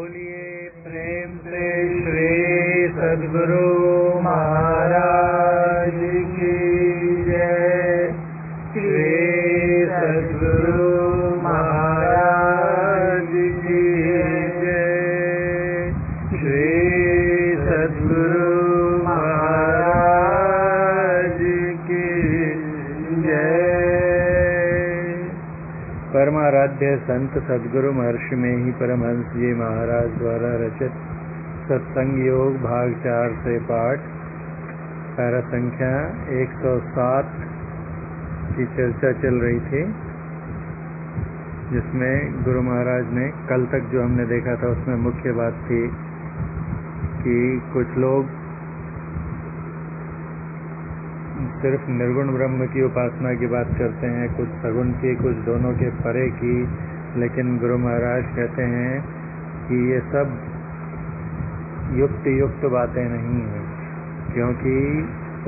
बोलिए प्रेम से श्री सद्गुरु महाराज की जय। श्री सद्गुरु महाराज की जय। श्री सद्गुरु महाराज की जय। परमाराध्य संत सद्गुरु महर्षि में ही परमहंस जी महाराज द्वारा रचित सत्संग योग भाग 4 से पाठ पैरा संख्या 107 की चर्चा चल रही थी, जिसमें गुरु महाराज ने कल तक जो हमने देखा था उसमें मुख्य बात थी कि कुछ लोग सिर्फ निर्गुण ब्रह्म की उपासना की बात करते हैं, कुछ सगुण की, कुछ दोनों के परे की, लेकिन गुरु महाराज कहते हैं कि ये सब युक्त बातें नहीं हैं, क्योंकि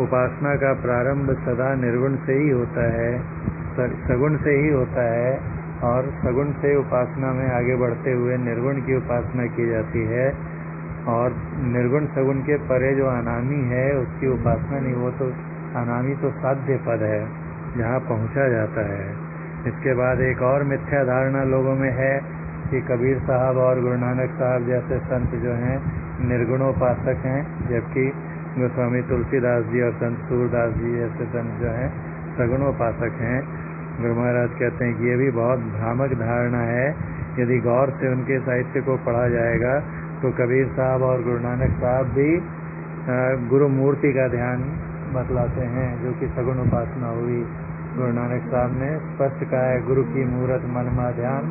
उपासना का प्रारंभ सदा निर्गुण से ही होता है, सगुण से ही होता है, और सगुण से उपासना में आगे बढ़ते हुए निर्गुण की उपासना की जाती है, और निर्गुण सगुण के परे जो अनामी है उसकी उपासना नहीं, वो तो अनामी तो साध्य पद है जहाँ पहुँचा जाता है। इसके बाद एक और मिथ्या धारणा लोगों में है कि कबीर साहब और गुरु नानक साहब जैसे संत जो हैं निर्गुणोपासक हैं, जबकि गोस्वामी तुलसीदास जी और संत सूरदास जी जैसे संत जो हैं सगुणोपासक हैं। गुरु महाराज कहते हैं कि ये भी बहुत भ्रामक धारणा है। यदि गौर से उनके साहित्य को पढ़ा जाएगा तो कबीर साहब और गुरु नानक साहब भी गुरु मूर्ति का ध्यान बतलाते हैं, जो कि सगुण उपासना हुई। गुरु नानक साहब ने स्पष्ट कहा है, गुरु की मूरत मन मा ध्यान,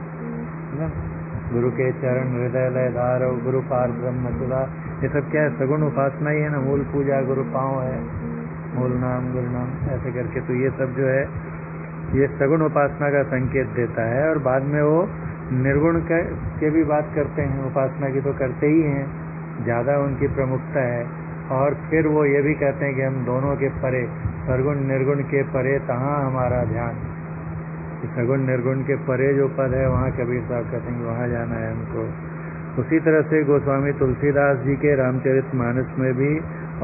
गुरु के चरण हृदय लय धारो, गुरु पार ब्रह्म सुधा। ये सब क्या है? सगुण उपासना ही है ना। मूल पूजा गुरु पाँव है, मूल नाम गुरु नाम, ऐसे करके। तो ये सब जो है ये सगुण उपासना का संकेत देता है। और बाद में वो निर्गुण के भी बात करते हैं, उपासना की तो करते ही हैं, ज़्यादा उनकी प्रमुखता है। और फिर वो ये भी कहते हैं कि हम दोनों के परे, सगुण निर्गुण के परे तहाँ हमारा ध्यान। सगुण निर्गुण के परे जो पद है वहाँ कबीर साहब कहते हैं कि वहाँ जाना है हमको। उसी तरह से गोस्वामी तुलसीदास जी के रामचरितमानस में भी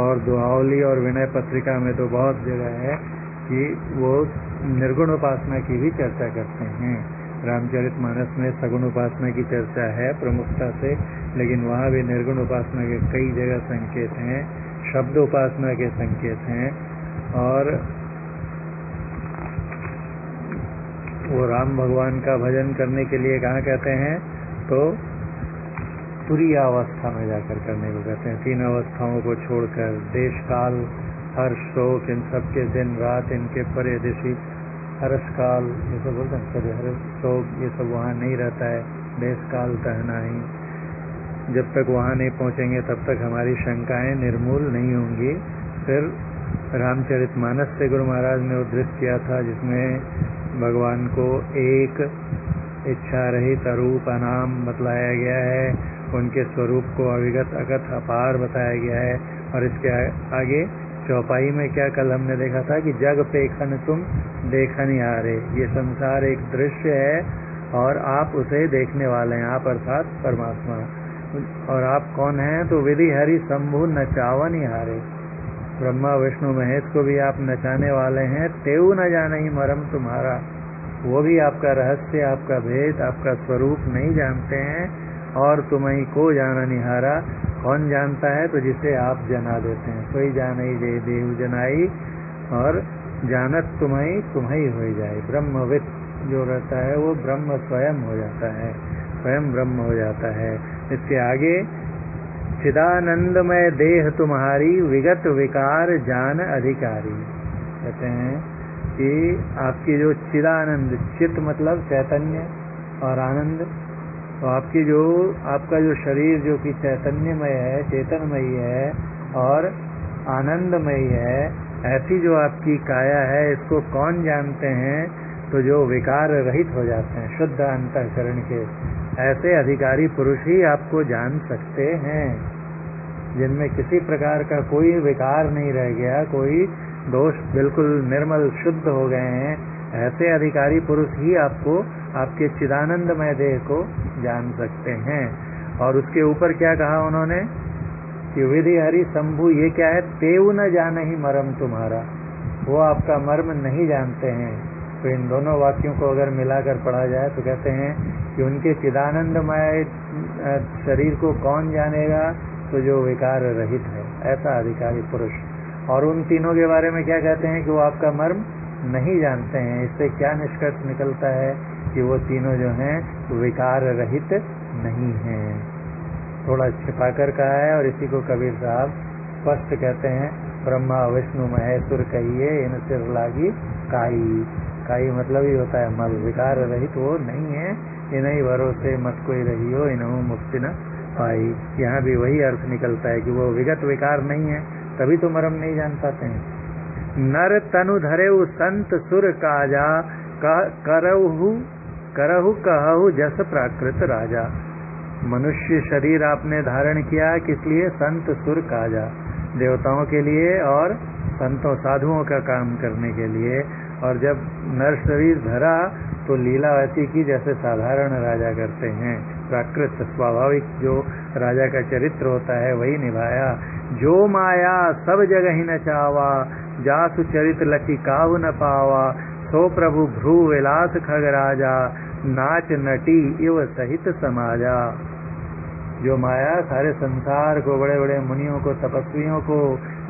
और दुआवली और विनय पत्रिका में तो बहुत जगह है कि वो निर्गुण उपासना की भी चर्चा करते हैं। रामचरितमानस में सगुण उपासना की चर्चा है प्रमुखता से, लेकिन वहाँ भी निर्गुण उपासना के कई जगह संकेत हैं, शब्द उपासना के संकेत हैं। और वो राम भगवान का भजन करने के लिए कहाँ कहते हैं? तो तुरीय अवस्था में जाकर करने को कहते हैं। 3 अवस्थाओं को छोड़कर, देश काल हर्ष शोक इन सब के दिन रात इनके परे दिशि, हर्ष काल ये सब बोलते हैं, हर्ष शोक ये सब वहाँ नहीं रहता है, देश काल कहना ही। जब तक वहाँ नहीं पहुँचेंगे तब तक हमारी शंकाएं निर्मूल नहीं होंगी। फिर रामचरितमानस से गुरु महाराज ने उद्धृत किया था, जिसमें भगवान को एक इच्छा रहित अरूप अनाम बतलाया गया है, उनके स्वरूप को अविगत अगत अपार बताया गया है। और इसके आगे चौपाई में क्या कल हमने देखा था कि जग पेखन तुम देखन हारे, ये संसार एक दृश्य है और आप उसे देखने वाले हैं, आप अर्थात परमात्मा। और आप कौन हैं? तो विधि हरि शंभु नचावन हारे, ब्रह्मा विष्णु महेश को भी आप नचाने वाले हैं। तेऊ न जाने ही मरम तुम्हारा, वो भी आपका रहस्य, आपका भेद, आपका स्वरूप नहीं जानते हैं। और तुम्हीं को जाना निहारा, कौन जानता है? तो जिसे आप जना देते हैं। सोई जानई जय देव जनाई, और जानत तुम्हीं हो जाए। ब्रह्मविद जो रहता है वो ब्रह्म स्वयं हो जाता है, स्वयं ब्रह्म हो जाता है। इसके आगे चिदानंदमय देह तुम्हारी, विगत विकार जान अधिकारी। कहते हैं कि आपकी जो चिदानंद, चित मतलब चैतन्य और आनंद, तो आपका जो शरीर जो कि चैतन्यमय है, चेतनमयी है और आनंदमयी है, ऐसी जो आपकी काया है, इसको कौन जानते हैं? तो जो विकार रहित हो जाते हैं, शुद्ध अंतःकरण के, ऐसे अधिकारी पुरुष ही आपको जान सकते हैं, जिनमें किसी प्रकार का कोई विकार नहीं रह गया, कोई दोष, बिल्कुल निर्मल शुद्ध हो गए हैं। ऐसे अधिकारी पुरुष ही आपको आपके चिदानंदमय देह को जान सकते हैं। और उसके ऊपर क्या कहा उन्होंने कि विधि हरि शंभु, ये क्या है, तेऊ न जाने ही मरम तुम्हारा, वो आपका मर्म नहीं जानते हैं। तो इन दोनों वाक्यों को अगर मिलाकर पढ़ा जाए तो कहते हैं कि उनके चिदानंदमय शरीर को कौन जानेगा, तो जो विकार रहित है, ऐसा अधिकारी पुरुष। और उन तीनों के बारे में क्या कहते हैं कि वो आपका मर्म नहीं जानते हैं। इससे क्या निष्कर्ष निकलता है कि वो तीनों जो हैं विकार रहित नहीं हैं। थोड़ा छिपाकर कहा है, और इसी को कबीर साहब स्पष्ट कहते हैं, ब्रह्मा विष्णु महेश्वर कहिए इन सिर लागी काई। काई मतलब ही होता है मल, विकार रहित वो नहीं है। इन्हीं भरोसे मत कोई रही हो, इन्हों मुक्ति न पाई। यहाँ भी वही अर्थ निकलता है कि वो विगत विकार नहीं है, तभी तो मरम नहीं जान पाते हैं। नर तनु धरेउ संत सुर काजा, करहु कहु जस प्राकृत राजा। मनुष्य शरीर आपने धारण किया किस लिए? संत सुर काजा, देवताओं के लिए और संतों साधुओं का काम करने के लिए। और जब नर शरीर धरा तो लीला ऐसी की जैसे साधारण राजा करते हैं, प्राकृत स्वाभाविक जो राजा का चरित्र होता है वही निभाया। जो माया सब जगह ही न चावा, जासु चरित लखी काहु न पावा। सो प्रभु भ्रू विलास खग राजा, नाच नटी इव सहित समाजा। जो माया सारे संसार को, बड़े बड़े मुनियों को, तपस्वियों को,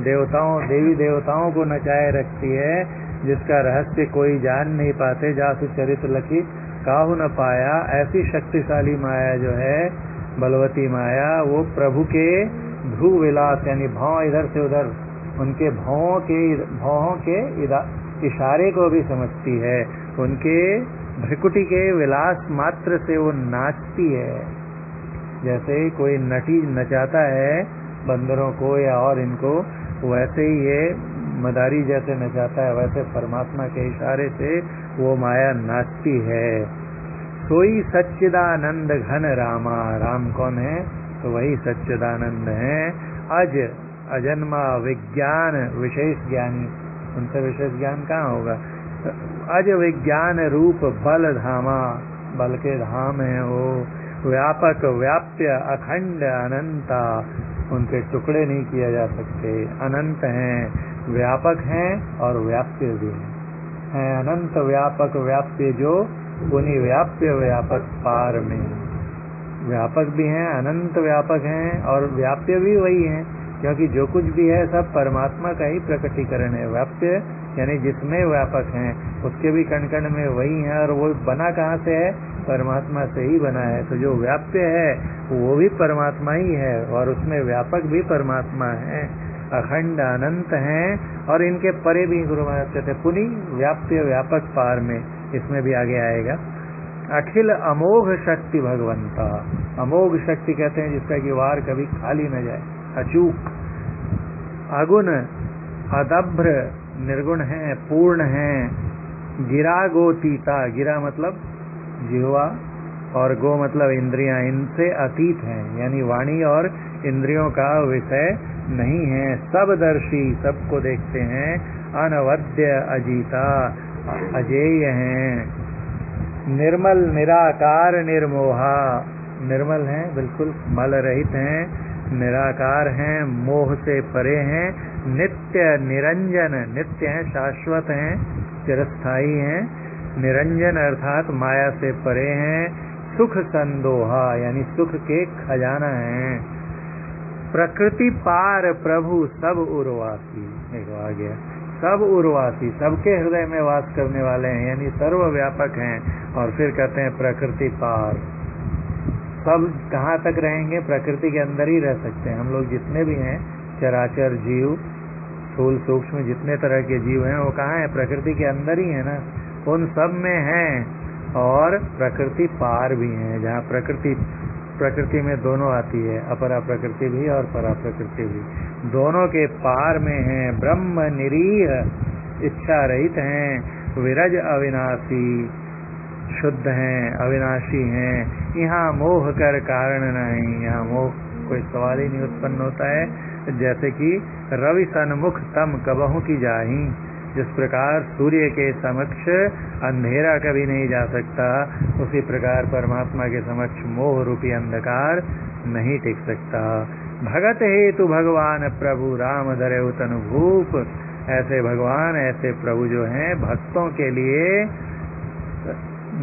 देवताओं देवी देवताओं को नचाए रखती है, जिसका रहस्य कोई जान नहीं पाते। जासु चरित्र लखी काहू न पाया। ऐसी शक्तिशाली माया जो है, बलवती माया, वो प्रभु के भ्रू विलास यानी भाव इधर से उधर, उनके भावों के इशारे को भी समझती है। उनके भ्रिकुटी के विलास मात्र से वो नाचती है। जैसे कोई नटी नचाता है बंदरों को या और इनको, वैसे ही ये मदारी जैसे नचाता है, वैसे परमात्मा के इशारे से वो माया नाचती है। सोई सच्चिदानंद घन रामा। राम कौन है? तो वही सच्चिदानंद है। अज अजन्मा विज्ञान विशेष ज्ञानी, उनसे विशेष ज्ञान कहाँ होगा? अज विज्ञान रूप बल धामा, बल के धाम है वो। व्यापक व्याप्य अखंड अनंता, उनके टुकड़े नहीं किया जा सकते। अनंत हैं, व्यापक हैं और व्याप्य भी हैं। अनंत व्यापक व्याप्य जो उन्हीं व्याप्य व्यापक पार में व्यापक भी हैं, अनंत व्यापक हैं और व्याप्य भी वही हैं, क्योंकि जो कुछ भी है सब परमात्मा का ही प्रकटीकरण है। व्याप्य यानी जिसमें व्यापक हैं, उसके भी कण कण में वही है। और वो बना कहाँ से है? परमात्मा से ही बना है। तो जो व्याप्य है वो भी परमात्मा ही है और उसमें व्यापक भी परमात्मा है। अखंड अनंत हैं और इनके परे भी गुरु महाराज कहते पुनि व्याप्य व्यापक पार में, इसमें भी आगे आएगा। अखिल अमोघ शक्ति भगवंता। अमोघ शक्ति कहते हैं जिसका कि वार कभी खाली न जाए, अचूक। अगुण अदभ्र, निर्गुण है, पूर्ण है। गिरा गोतीता, गिरा मतलब जिह्वा और गो मतलब इंद्रियां, इनसे अतीत हैं, यानी वाणी और इंद्रियों का विषय नहीं है। सबदर्शी, सबको देखते हैं। अनवद्य अजीता, अजेय हैं। निर्मल निराकार निर्मोहा, निर्मल हैं, बिल्कुल मल रहित हैं, निराकार हैं, मोह से परे हैं। नित्य निरंजन, नित्य हैं, शाश्वत हैं, चिरस्थायी हैं। निरंजन अर्थात माया से परे हैं। सुख संदोहा यानी सुख के खजाना हैं। प्रकृति पार प्रभु सब उर्वासी, देखो आ गया, सब उर्वासी, सबके हृदय में वास करने वाले हैं, यानी सर्वव्यापक हैं। और फिर कहते हैं प्रकृति पार, सब कहाँ तक रहेंगे? प्रकृति के अंदर ही रह सकते हैं हम लोग, जितने भी हैं चराचर जीव, स्थूल सूक्ष्म जितने तरह के जीव हैं वो कहाँ है? प्रकृति के अंदर ही है ना, उन सब में हैं। और प्रकृति पार भी हैं, जहाँ प्रकृति में दोनों आती है, अपरा प्रकृति भी और परा प्रकृति भी, दोनों के पार में हैं। ब्रह्म निरीह, इच्छा रहित हैं। विरज अविनाशी, शुद्ध हैं, अविनाशी हैं। यहाँ मोह कर कारण नहीं, यहाँ मोह कोई सवाल ही नहीं उत्पन्न होता है। जैसे कि रवि सन्मुख तम कबहू की जाही, जिस प्रकार सूर्य के समक्ष अंधेरा कभी नहीं जा सकता, उसी प्रकार परमात्मा के समक्ष मोह रूपी अंधकार नहीं टिक सकता। भगत हेतु भगवान प्रभु राम धरेउ तनु भूप। ऐसे भगवान, ऐसे प्रभु जो हैं भक्तों के लिए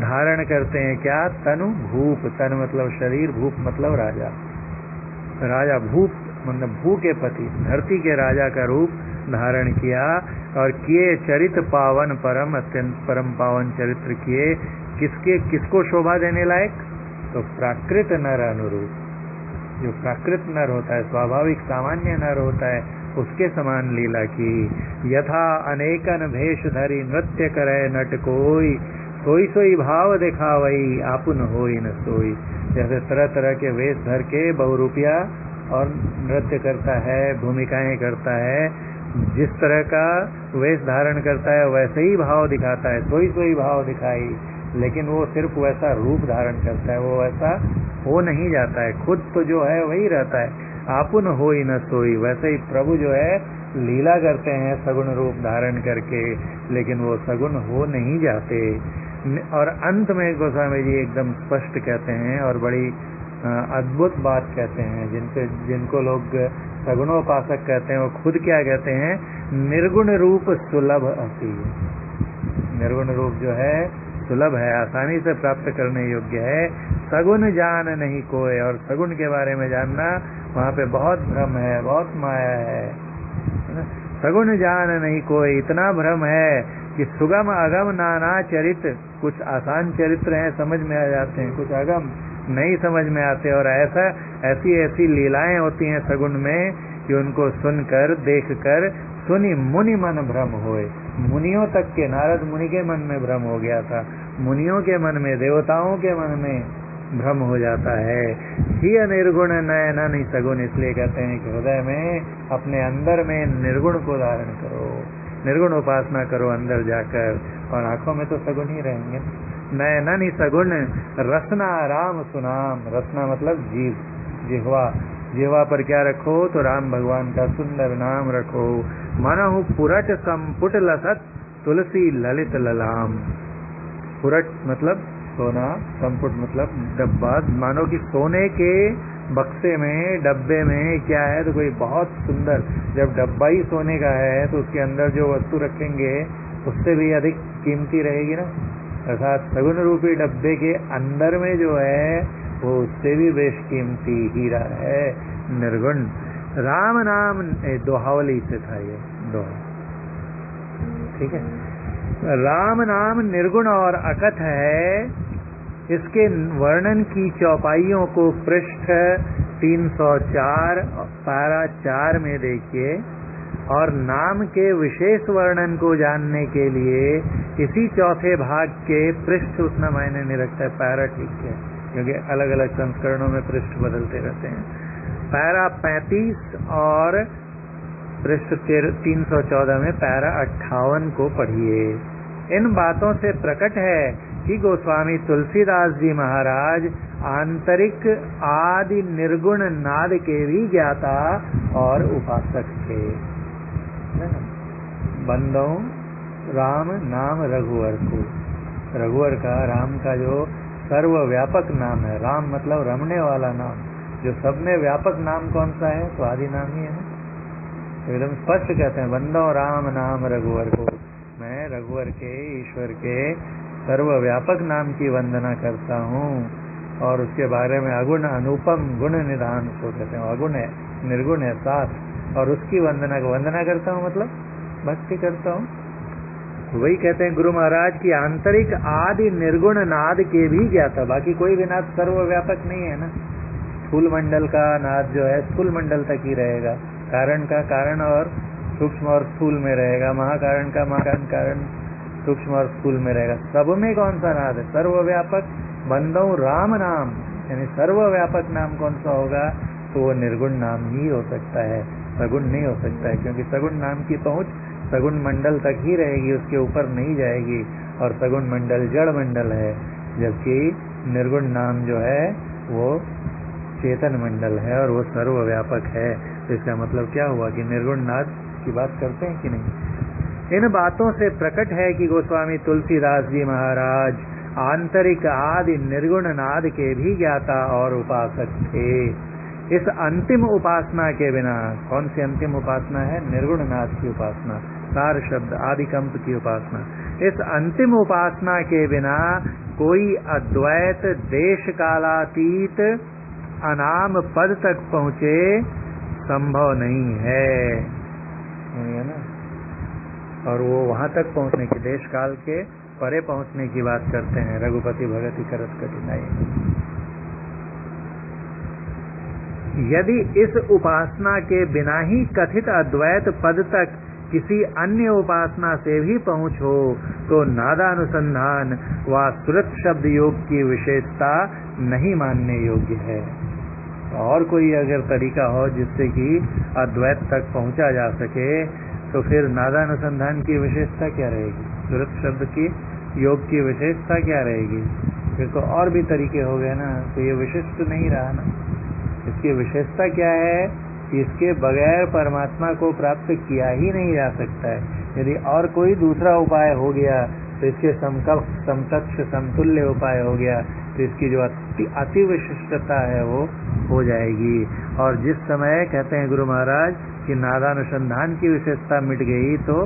धारण करते हैं क्या? तनु भूप। तन मतलब शरीर, भूप मतलब राजा। राजा भूप मतलब भू के पति, धरती के राजा का रूप धारण किया और किए चरित पावन परम, अत्यंत परम पावन चरित्र किए। किसको शोभा देने लायक? तो प्राकृत नर अनुरूप। जो प्राकृत नर होता है, स्वाभाविक सामान्य नर होता है, उसके समान लीला की। यथा अनेकन भेष धरी नृत्य करे नट कोई, सोई सोई भाव दिखावई आपुन होई न सोई। जैसे तरह तरह के वेश धर के बहुरूपिया और नृत्य करता है, भूमिकाएं करता है, जिस तरह का वेश धारण करता है वैसे ही भाव दिखाता है, सोई सोई भाव दिखाई। लेकिन वो सिर्फ वैसा रूप धारण करता है, वो वैसा हो नहीं जाता है। खुद तो जो है वही रहता है, आपुन होई न सोई। वैसे ही प्रभु जो है लीला करते हैं सगुण रूप धारण करके, लेकिन वो सगुण हो नहीं जाते। और अंत में गोस्वामी जी एकदम स्पष्ट कहते हैं और बड़ी अद्भुत बात कहते हैं, जिनको लोग सगुणोपासक कहते हैं, वो खुद क्या कहते हैं? निर्गुण रूप सुलभ अति। निर्गुण रूप जो है सुलभ है, आसानी से प्राप्त करने योग्य है। सगुण जान नहीं कोई। और सगुण के बारे में जानना, वहाँ पे बहुत भ्रम है, बहुत माया है। सगुण जान नहीं कोई, इतना भ्रम है कि सुगम अगम नाना चरित। कुछ आसान चरित्र हैं, समझ में आ जाते हैं, कुछ अगम नहीं समझ में आते। और ऐसी ऐसी लीलाएं होती हैं सगुण में कि उनको सुनकर, देखकर सुनी मुनि मन भ्रम होए। मुनियों तक के, नारद मुनि के मन में भ्रम हो गया था, मुनियों के मन में, देवताओं के मन में भ्रम हो जाता है। ही निर्गुण नयन नहीं सगुण। इसलिए कहते हैं कि हृदय में, अपने अंदर में निर्गुण को धारण करो, निर्गुण उपासना करो अंदर जाकर, और आंखों में तो सगुण ही रहेंगे। नयन ही सगुण रसना राम सुनाम। रसना मतलब जीव, जिह्वा। जिह्वा पर क्या रखो? तो राम भगवान का सुंदर नाम रखो। मनहु पुरट संपुट लसत तुलसी ललित ललाम। पुरट मतलब सोना, संपुट मतलब डब्बा। मानो कि सोने के बक्से में, डब्बे में क्या है? तो कोई बहुत सुंदर, जब डब्बा ही सोने का है तो उसके अंदर जो वस्तु रखेंगे उससे भी अधिक कीमती रहेगी ना। अर्थात सगुण रूपी डब्बे के अंदर में जो है वो उससे भी बेशकीमती हीरा है, निर्गुण। राम नाम दोहावली से था ये दोहा, ठीक है। राम नाम निर्गुण और अकथ है। इसके वर्णन की चौपाइयों को पृष्ठ 304 पारा 4 में देखिए। और नाम के विशेष वर्णन को जानने के लिए इसी चौथे भाग के पृष्ठ उतना मायने नहीं रखता है, पैरा ठीक है, क्योंकि अलग अलग संस्करणों में पृष्ठ बदलते रहते हैं। पैरा 35 और पृष्ठ 314 में पैरा 58 को पढ़िए। इन बातों से प्रकट है कि गोस्वामी तुलसीदास जी महाराज आंतरिक आदि निर्गुण नाद के भी ज्ञाता और उपासक थे। बंदों राम नाम रघुवर को, रघुवर का, राम का जो सर्वव्यापक नाम है, राम मतलब रमने वाला नाम, जो सब में व्यापक नाम कौन सा है? तो आदि नाम ही है ना। तो एकदम स्पष्ट कहते हैं, बंदों राम नाम रघुवर को। मैं रघुवर के, ईश्वर के सर्वव्यापक नाम की वंदना करता हूँ। और उसके बारे में अगुण अनुपम गुण निधान को कहते हैं। अगुण है, निर्गुण है साथ, और उसकी वंदना करता हूँ मतलब भक्ति करता हूँ। वही कहते हैं गुरु महाराज की आंतरिक आदि निर्गुण नाद के भी ज्ञाता। बाकी कोई भी नाद सर्वव्यापक नहीं है ना। स्थूल मंडल का नाद जो है स्थूल मंडल तक ही रहेगा, कारण का कारण और सूक्ष्म और स्थूल में रहेगा, महाकारण का महाकारण कारण सूक्ष्म और स्थूल में रहेगा। सब में कौन सा नाद है? सर्वव्यापक। बंदो राम नाम यानी सर्वव्यापक नाम कौन सा होगा? तो वो निर्गुण नाम ही हो सकता है, सगुण नहीं हो सकता है, क्योंकि सगुण नाम की पहुंच सगुण मंडल तक ही रहेगी, उसके ऊपर नहीं जाएगी। और सगुण मंडल जड़ मंडल है, जबकि निर्गुण नाम जो है वो चेतन मंडल है और वो सर्वव्यापक है। तो इसका मतलब क्या हुआ कि निर्गुण नाद की बात करते हैं कि नहीं? इन बातों से प्रकट है कि गोस्वामी तुलसीदास जी महाराज आंतरिक आदि निर्गुण नाद के भी ज्ञाता और उपासक थे। इस अंतिम उपासना के बिना, कौन सी अंतिम उपासना है? निर्गुण नाद की उपासना, सार शब्द आदिकंप की उपासना। इस अंतिम उपासना के बिना कोई अद्वैत देश कालातीत अनाम पद तक पहुँचे संभव नहीं है ना। और वो वहां तक पहुंचने की, देश काल के परे पहुंचने की बात करते हैं। रघुपति भगति करत कठिनाई। यदि इस उपासना के बिना ही कथित अद्वैत पद तक किसी अन्य उपासना से भी पहुंच हो तो नादानुसंधान व सुरत शब्द योग की विशेषता नहीं मानने योग्य है। और कोई अगर तरीका हो जिससे कि अद्वैत तक पहुंचा जा सके तो फिर नादानुसंधान की विशेषता क्या रहेगी? सुरत शब्द की योग की विशेषता क्या रहेगी? फिर तो और भी तरीके हो गए ना, तो ये विशिष्ट नहीं रहा ना। इसकी विशेषता क्या है? इसके बगैर परमात्मा को प्राप्त किया ही नहीं जा सकता है। यदि और कोई दूसरा उपाय हो गया तो इसके समकक्ष समतुल्य उपाय हो गया तो इसकी जो अति विशिष्टता है वो हो जाएगी। और जिस समय कहते हैं गुरु महाराज कि नादानुसंधान की विशेषता मिट गई तो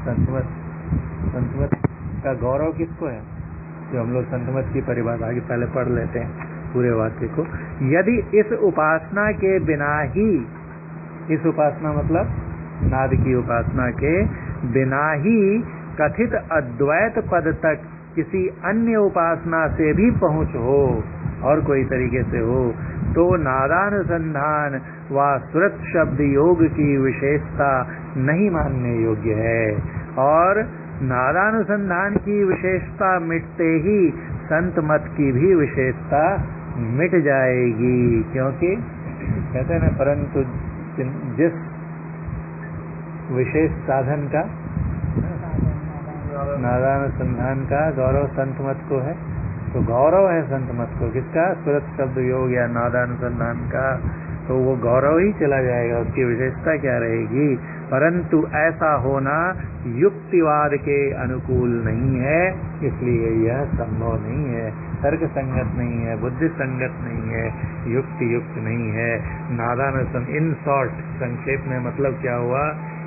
संतमत का गौरव किसको है? जो हम लोग संतमत की परिभाषा आगे पहले पढ़ लेते हैं पूरे वाक्य को। यदि इस उपासना के बिना ही, इस उपासना मतलब नाद की उपासना के बिना ही कथित अद्वैत पद तक किसी अन्य उपासना से भी पहुंच हो, और कोई तरीके से हो, तो नादानुसंधान व सुरत शब्द योग की विशेषता नहीं मानने योग्य है। और नादानुसंधान की विशेषता मिटते ही संत मत की भी विशेषता मिट जाएगी। क्योंकि कहते हैं ना, परंतु जिस विशेष साधन का, नादानुसंधान का गौरव संत मत को है, तो गौरव है संत मत को किसका? सुरत शब्द योग या नादानुसंधान का। तो वो गौरव ही चला जाएगा, उसकी विशेषता क्या रहेगी? परंतु ऐसा होना युक्तिवाद के अनुकूल नहीं है, इसलिए यह संभव नहीं है, तर्क संगत नहीं है, बुद्धि संगत नहीं है, युक्त नहीं है। नादानुसंधान, इन शॉर्ट, संक्षेप में मतलब क्या हुआ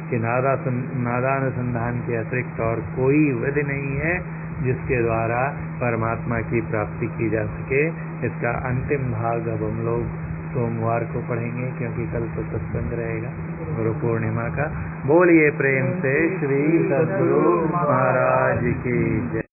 कि नादानुसंधान के अतिरिक्त और कोई विधि नहीं है जिसके द्वारा परमात्मा की प्राप्ति की जा सके। इसका अंतिम भाग अब हम लोग सोमवार को पढ़ेंगे, क्योंकि कल तो सत्संग रहेगा गुरु पूर्णिमा का। बोलिए प्रेम से श्री सद्गुरु महाराज की जय।